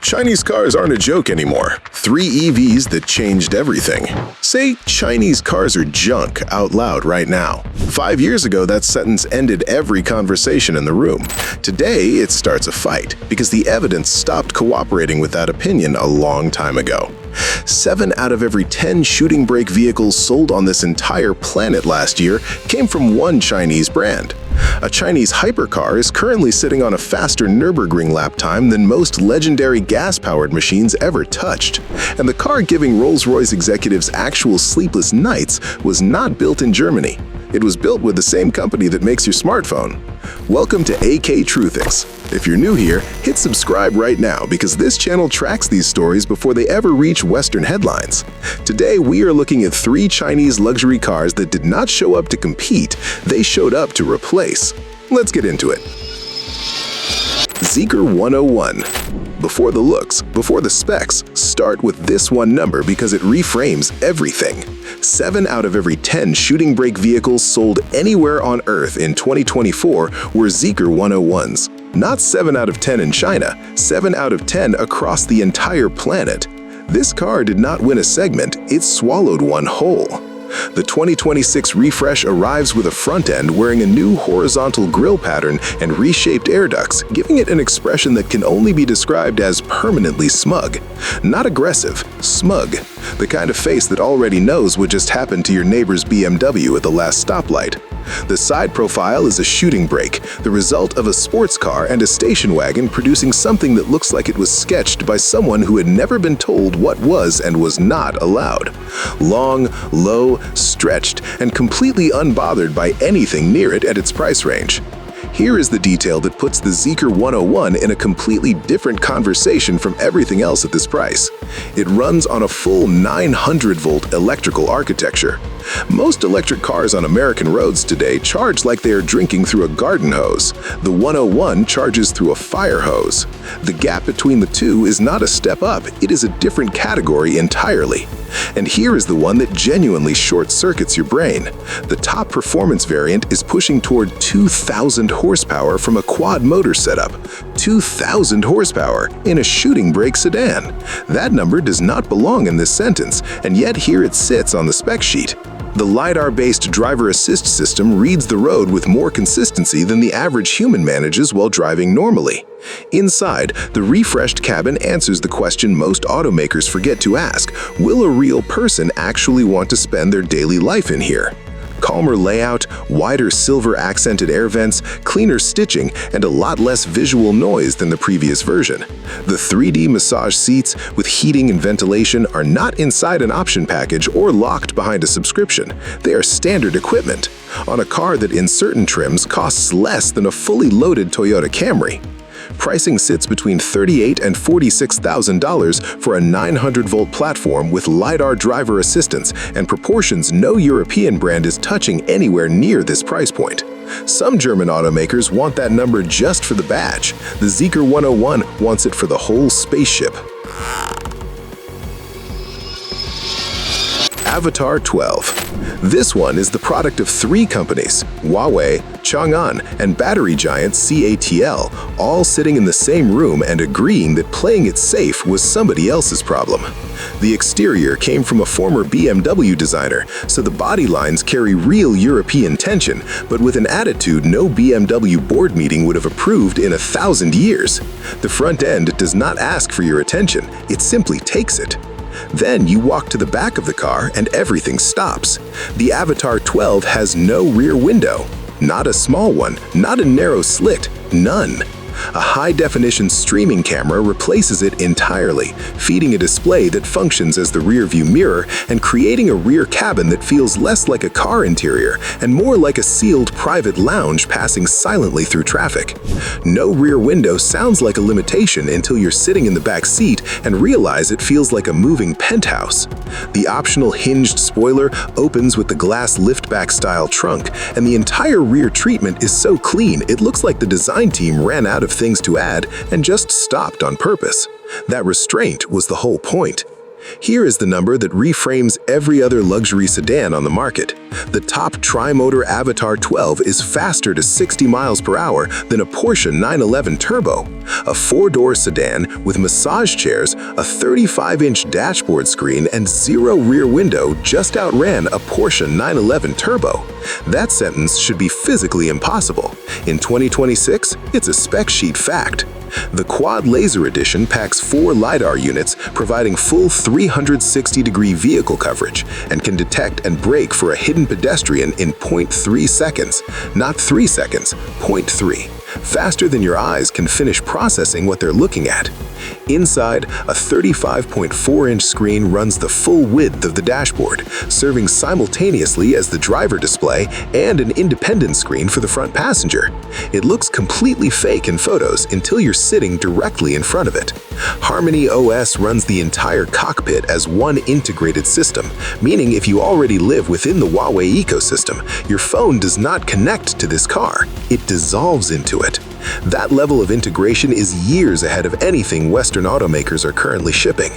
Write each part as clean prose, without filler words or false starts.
Chinese cars aren't a joke anymore. 3 EVs that changed everything. Say Chinese cars are junk out loud right now. 5 years ago, that sentence ended every conversation in the room. Today, it starts a fight because the evidence stopped cooperating with that opinion a long time ago. 7 out of every 10 shooting brake vehicles sold on this entire planet last year came from one Chinese brand. A Chinese hypercar is currently sitting on a faster Nürburgring lap time than most legendary gas-powered machines ever touched. And the car giving Rolls-Royce executives actual sleepless nights was not built in Germany. It was built with the same company that makes your smartphone. Welcome to AK Truthix. If you're new here, hit subscribe right now because this channel tracks these stories before they ever reach Western headlines. Today, we are looking at 3 Chinese luxury cars that did not show up to compete, they showed up to replace. Let's get into it. Zeekr 101. Before the looks, before the specs, start with this one number because it reframes everything. 7 out of every 10 shooting brake vehicles sold anywhere on Earth in 2024 were Zeekr 101s. Not 7 out of 10 in China, 7 out of 10 across the entire planet. This car did not win a segment, it swallowed one whole. The 2026 refresh arrives with a front end wearing a new horizontal grille pattern and reshaped air ducts, giving it an expression that can only be described as permanently smug. Not aggressive, smug. The kind of face that already knows what just happened to your neighbor's BMW at the last stoplight. The side profile is a shooting brake, the result of a sports car and a station wagon producing something that looks like it was sketched by someone who had never been told what was and was not allowed. Long, low, stretched, and completely unbothered by anything near it at its price range. Here is the detail that puts the Zeekr 101 in a completely different conversation from everything else at this price. It runs on a full 900-volt electrical architecture. Most electric cars on American roads today charge like they are drinking through a garden hose. The 101 charges through a fire hose. The gap between the two is not a step up, it is a different category entirely. And here is the one that genuinely short-circuits your brain. The top performance variant is pushing toward 2,000 horsepower from a quad motor setup. 2,000 horsepower in a shooting brake sedan. That number does not belong in this sentence, and yet here it sits on the spec sheet. The LiDAR-based driver assist system reads the road with more consistency than the average human manages while driving normally. Inside, the refreshed cabin answers the question most automakers forget to ask: will a real person actually want to spend their daily life in here? Calmer layout, wider silver-accented air vents, cleaner stitching, and a lot less visual noise than the previous version. The 3D massage seats with heating and ventilation are not inside an option package or locked behind a subscription. They are standard equipment on a car that in certain trims costs less than a fully loaded Toyota Camry. Pricing sits between $38,000 and $46,000 for a 900-volt platform with LiDAR driver assistance and proportions no European brand is touching anywhere near this price point. Some German automakers want that number just for the badge. The Zeekr 101 wants it for the whole spaceship. AVATR 12. This one is the product of 3 companies, Huawei, Chang'an, and battery giant CATL, all sitting in the same room and agreeing that playing it safe was somebody else's problem. The exterior came from a former BMW designer, so the body lines carry real European tension, but with an attitude no BMW board meeting would have approved in 1,000 years. The front end does not ask for your attention, it simply takes it. Then you walk to the back of the car and everything stops. The AVATR 12 has no rear window. Not a small one, not a narrow slit, none. A high-definition streaming camera replaces it entirely, feeding a display that functions as the rear-view mirror and creating a rear cabin that feels less like a car interior and more like a sealed private lounge passing silently through traffic. No rear window sounds like a limitation until you're sitting in the back seat and realize it feels like a moving penthouse. The optional hinged spoiler opens with the glass liftback style trunk, and the entire rear treatment is so clean it looks like the design team ran out of things to add and just stopped on purpose. That restraint was the whole point. Here is the number that reframes every other luxury sedan on the market. The top tri-motor AVATR 12 is faster to 60 miles per hour than a Porsche 911 Turbo. A 4-door sedan with massage chairs, a 35-inch dashboard screen, and 0 rear window just outran a Porsche 911 Turbo. That sentence should be physically impossible. In 2026, it's a spec sheet fact. The Quad Laser Edition packs 4 LiDAR units, providing full 360-degree vehicle coverage, and can detect and brake for a hidden pedestrian in 0.3 seconds. Not 3 seconds, 0.3. Faster than your eyes can finish processing what they're looking at. Inside, a 35.4-inch screen runs the full width of the dashboard, serving simultaneously as the driver display and an independent screen for the front passenger. It looks completely fake in photos until you're sitting directly in front of it. Harmony OS runs the entire cockpit as one integrated system, meaning if you already live within the Huawei ecosystem, your phone does not connect to this car. It dissolves into it. That level of integration is years ahead of anything Western automakers are currently shipping.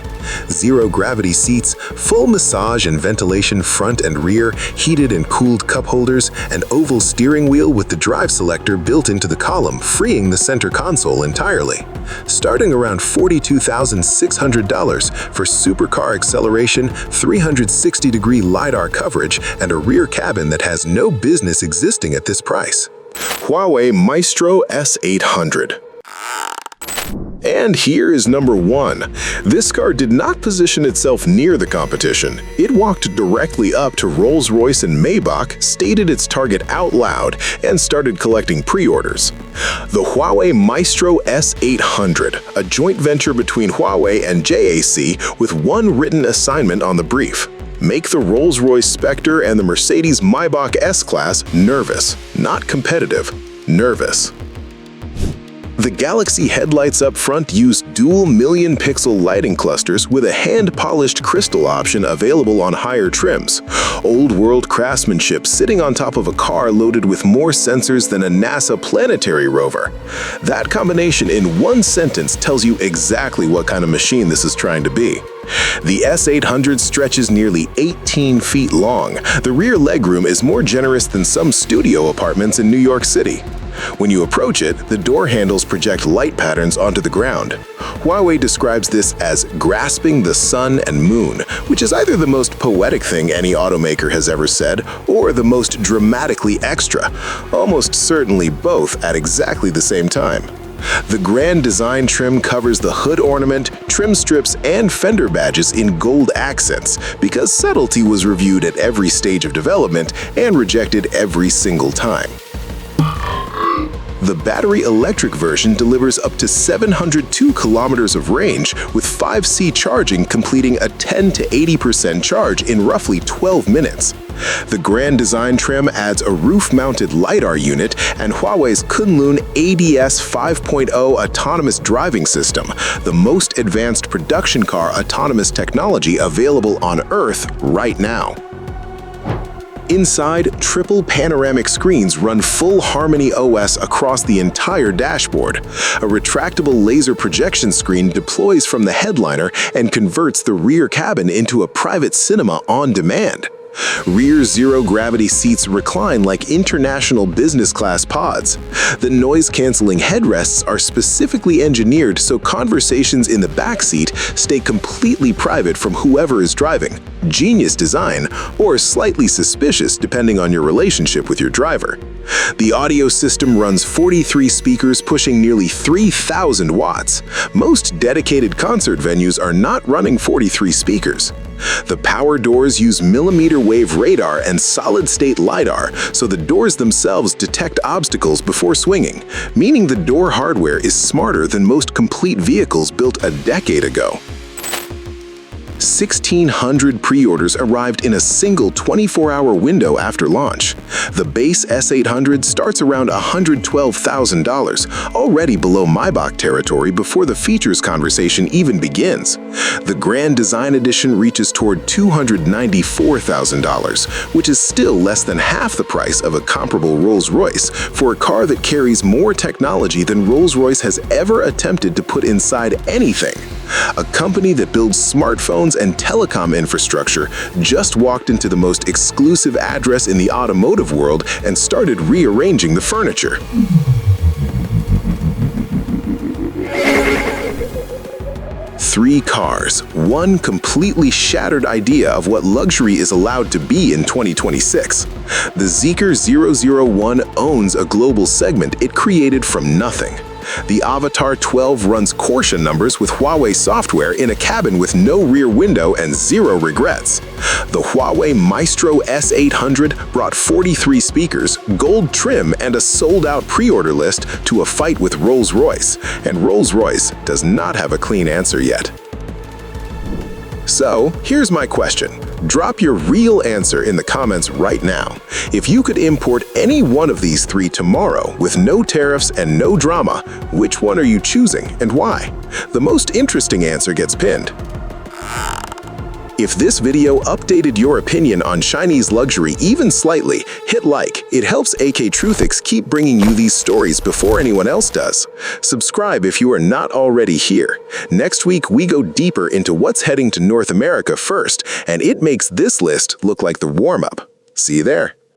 Zero-gravity seats, full massage and ventilation front and rear, heated and cooled cup holders, and oval steering wheel with the drive selector built into the column, freeing the center console entirely. Starting around $42,600 for supercar acceleration, 360-degree LiDAR coverage, and a rear cabin that has no business existing at this price. Huawei Maextro S800. And here is number 1. This car did not position itself near the competition. It walked directly up to Rolls-Royce and Maybach, stated its target out loud, and started collecting pre-orders. The Huawei Maextro S800, a joint venture between Huawei and JAC with one written assignment on the brief. Make the Rolls-Royce Spectre and the Mercedes Maybach S-Class nervous, not competitive, nervous. The Galaxy headlights up front use dual million-pixel lighting clusters with a hand-polished crystal option available on higher trims. Old-world craftsmanship sitting on top of a car loaded with more sensors than a NASA planetary rover. That combination in one sentence tells you exactly what kind of machine this is trying to be. The S800 stretches nearly 18 feet long. The rear legroom is more generous than some studio apartments in New York City. When you approach it, the door handles project light patterns onto the ground. Huawei describes this as grasping the sun and moon, which is either the most poetic thing any automaker has ever said or the most dramatically extra, almost certainly both at exactly the same time. The Grand Design trim covers the hood ornament, trim strips, and fender badges in gold accents because subtlety was reviewed at every stage of development and rejected every single time. The battery electric version delivers up to 702 kilometers of range, with 5C charging completing a 10 to 80% charge in roughly 12 minutes. The Grand Design trim adds a roof-mounted LiDAR unit and Huawei's Kunlun ADS 5.0 autonomous driving system, the most advanced production car autonomous technology available on Earth right now. Inside, triple panoramic screens run full Harmony OS across the entire dashboard. A retractable laser projection screen deploys from the headliner and converts the rear cabin into a private cinema on demand. Rear zero-gravity seats recline like international business-class pods. The noise-canceling headrests are specifically engineered so conversations in the backseat stay completely private from whoever is driving. Genius design, or slightly suspicious depending on your relationship with your driver. The audio system runs 43 speakers pushing nearly 3,000 watts. Most dedicated concert venues are not running 43 speakers. The power doors use millimeter-wave radar and solid-state LiDAR, so the doors themselves detect obstacles before swinging, meaning the door hardware is smarter than most complete vehicles built a decade ago. 1,600 pre-orders arrived in a single 24-hour window after launch. The base S800 starts around $112,000, already below Maybach territory before the features conversation even begins. The Grand Design Edition reaches toward $294,000, which is still less than half the price of a comparable Rolls-Royce for a car that carries more technology than Rolls-Royce has ever attempted to put inside anything. A company that builds smartphones and telecom infrastructure just walked into the most exclusive address in the automotive world and started rearranging the furniture. Three cars, one completely shattered idea of what luxury is allowed to be in 2026. The Zeekr 001 owns a global segment it created from nothing. The AVATR 12 runs Porsche numbers with Huawei software in a cabin with no rear window and zero regrets. The Huawei Maextro S800 brought 43 speakers, gold trim, and a sold-out pre-order list to a fight with Rolls-Royce, and Rolls-Royce does not have a clean answer yet. So, here's my question. Drop your real answer in the comments right now. If you could import any one of these three tomorrow with no tariffs and no drama, which one are you choosing and why? The most interesting answer gets pinned. If this video updated your opinion on Chinese luxury even slightly, hit like. It helps AK Truthix keep bringing you these stories before anyone else does. Subscribe if you are not already here. Next week, we go deeper into what's heading to North America first, and it makes this list look like the warm-up. See you there.